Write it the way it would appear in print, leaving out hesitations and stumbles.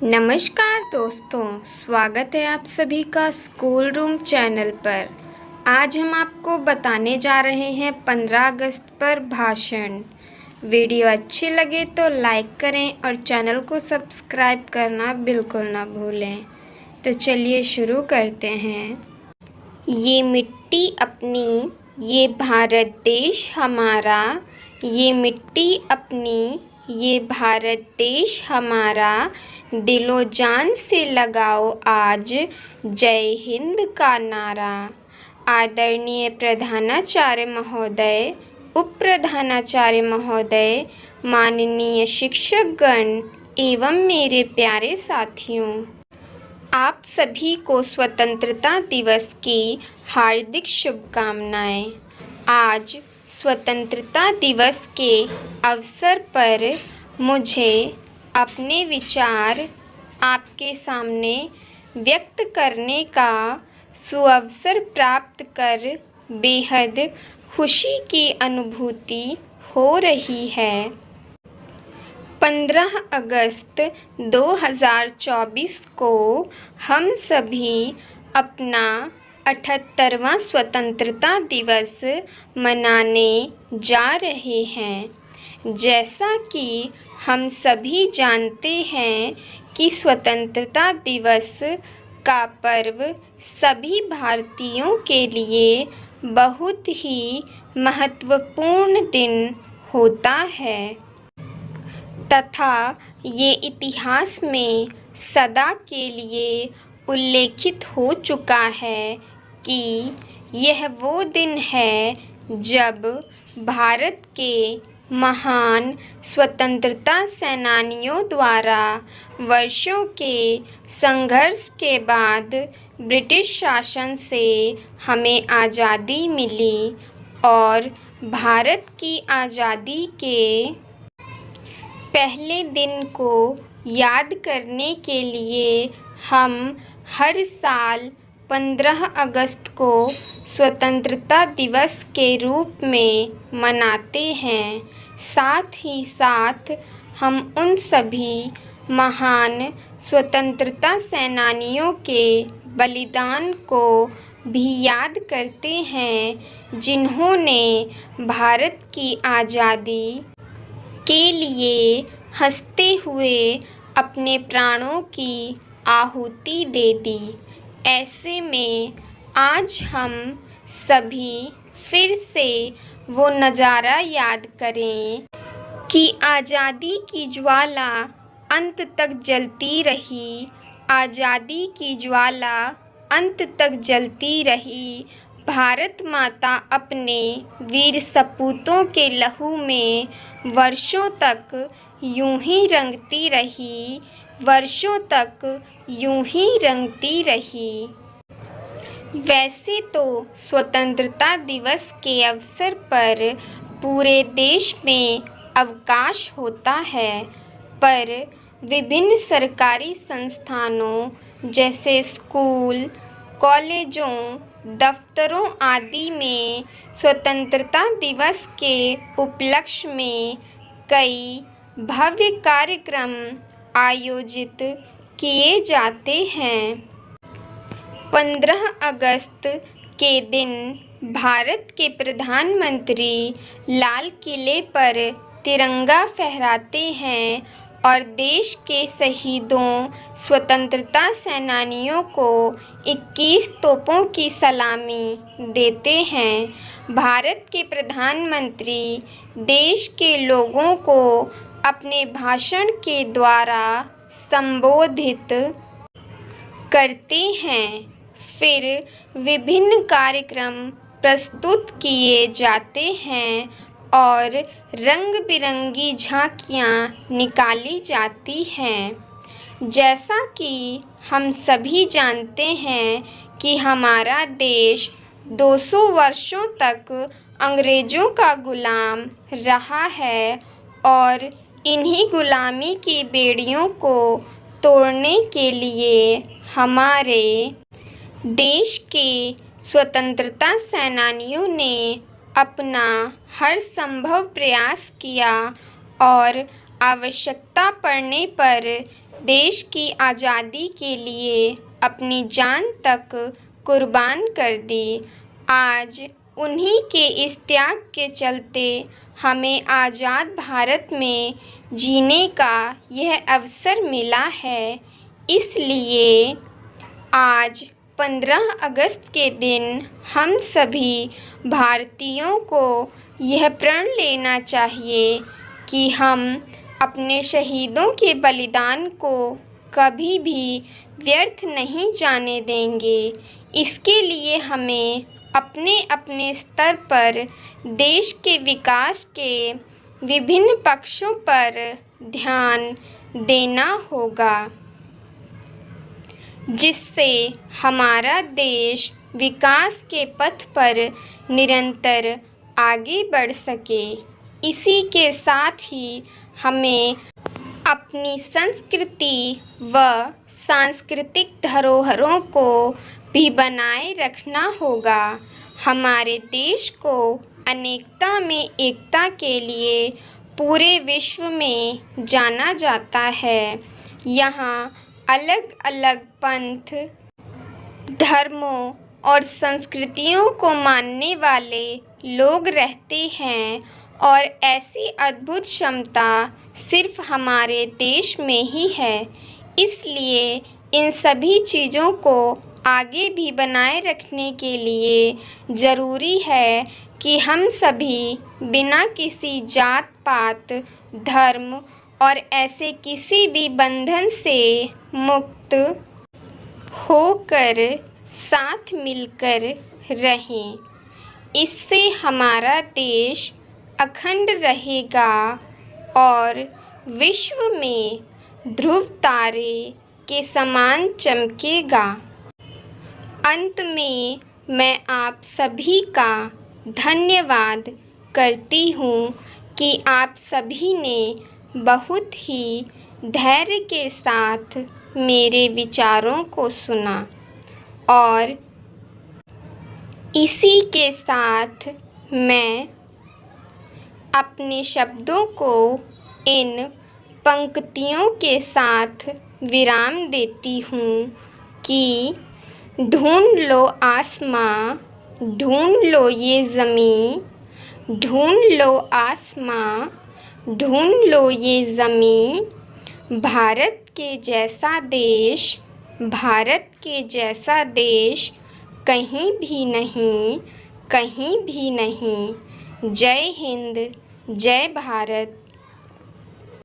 नमस्कार दोस्तों, स्वागत है आप सभी का स्कूल रूम चैनल पर। आज हम आपको बताने जा रहे हैं 15 अगस्त पर भाषण। वीडियो अच्छी लगे तो लाइक करें और चैनल को सब्सक्राइब करना बिल्कुल ना भूलें। तो चलिए शुरू करते हैं। ये मिट्टी अपनी, ये भारत देश हमारा, ये मिट्टी अपनी, ये भारत देश हमारा, दिलो जान से लगाओ आज जय हिंद का नारा। आदरणीय प्रधानाचार्य महोदय, उप प्रधानाचार्य महोदय, माननीय शिक्षकगण एवं मेरे प्यारे साथियों, आप सभी को स्वतंत्रता दिवस की हार्दिक शुभकामनाएं। आज स्वतंत्रता दिवस के अवसर पर मुझे अपने विचार आपके सामने व्यक्त करने का सुअवसर प्राप्त कर बेहद खुशी की अनुभूति हो रही है। 15 अगस्त 2024 को हम सभी अपना 78वां स्वतंत्रता दिवस मनाने जा रहे हैं। जैसा कि हम सभी जानते हैं कि स्वतंत्रता दिवस का पर्व सभी भारतीयों के लिए बहुत ही महत्वपूर्ण दिन होता है तथा ये इतिहास में सदा के लिए उल्लेखित हो चुका है कि यह वो दिन है जब भारत के महान स्वतंत्रता सेनानियों द्वारा वर्षों के संघर्ष के बाद ब्रिटिश शासन से हमें आज़ादी मिली और भारत की आज़ादी के पहले दिन को याद करने के लिए हम हर साल 15 अगस्त को स्वतंत्रता दिवस के रूप में मनाते हैं। साथ ही साथ हम उन सभी महान स्वतंत्रता सेनानियों के बलिदान को भी याद करते हैं जिन्होंने भारत की आज़ादी के लिए हंसते हुए अपने प्राणों की आहुति दे दी। ऐसे में आज हम सभी फिर से वो नज़ारा याद करें कि आज़ादी की ज्वाला अंत तक जलती रही, आज़ादी की ज्वाला अंत तक जलती रही। भारत माता अपने वीर सपूतों के लहू में वर्षों तक यूं ही रंगती रही, वर्षों तक यूं ही रंगती रही। वैसे तो स्वतंत्रता दिवस के अवसर पर पूरे देश में अवकाश होता है, पर विभिन्न सरकारी संस्थानों जैसे स्कूल, कॉलेजों, दफ्तरों आदि में स्वतंत्रता दिवस के उपलक्ष्य में कई भव्य कार्यक्रम आयोजित किए जाते हैं। 15 अगस्त के दिन भारत के प्रधानमंत्री लाल किले पर तिरंगा फहराते हैं और देश के शहीदों स्वतंत्रता सेनानियों को 21 तोपों की सलामी देते हैं। भारत के प्रधानमंत्री देश के लोगों को अपने भाषण के द्वारा संबोधित करते हैं। फिर विभिन्न कार्यक्रम प्रस्तुत किए जाते हैं और रंग बिरंगी झांकियाँ निकाली जाती हैं। जैसा कि हम सभी जानते हैं कि हमारा देश 200 वर्षों तक अंग्रेज़ों का गुलाम रहा है और इन्हीं गुलामी की बेड़ियों को तोड़ने के लिए हमारे देश के स्वतंत्रता सेनानियों ने अपना हर संभव प्रयास किया और आवश्यकता पड़ने पर देश की आज़ादी के लिए अपनी जान तक कुर्बान कर दी। आज उन्हीं के इस त्याग के चलते हमें आज़ाद भारत में जीने का यह अवसर मिला है। इसलिए आज 15 अगस्त के दिन हम सभी भारतीयों को यह प्रण लेना चाहिए कि हम अपने शहीदों के बलिदान को कभी भी व्यर्थ नहीं जाने देंगे। इसके लिए हमें अपने अपने स्तर पर देश के विकास के विभिन्न पक्षों पर ध्यान देना होगा, जिससे हमारा देश विकास के पथ पर निरंतर आगे बढ़ सके। इसी के साथ ही हमें अपनी संस्कृति व सांस्कृतिक धरोहरों को भी बनाए रखना होगा। हमारे देश को अनेकता में एकता के लिए पूरे विश्व में जाना जाता है। यहाँ अलग अलग पंथ, धर्मों और संस्कृतियों को मानने वाले लोग रहते हैं और ऐसी अद्भुत क्षमता सिर्फ हमारे देश में ही है। इसलिए इन सभी चीज़ों को आगे भी बनाए रखने के लिए ज़रूरी है कि हम सभी बिना किसी जात पात, धर्म और ऐसे किसी भी बंधन से मुक्त होकर साथ मिलकर रहें। इससे हमारा देश अखंड रहेगा और विश्व में ध्रुव तारे के समान चमकेगा। अंत में मैं आप सभी का धन्यवाद करती हूँ कि आप सभी ने बहुत ही धैर्य के साथ मेरे विचारों को सुना और इसी के साथ मैं अपने शब्दों को इन पंक्तियों के साथ विराम देती हूँ कि ढूंढ लो आसमां, ढूंढ लो ये ज़मीं, ढूंढ लो आसमां, ढूंढ लो ये ज़मीं। भारत के जैसा देश, भारत के जैसा देश कहीं भी नहीं, कहीं भी नहीं। जय हिंद, जय भारत।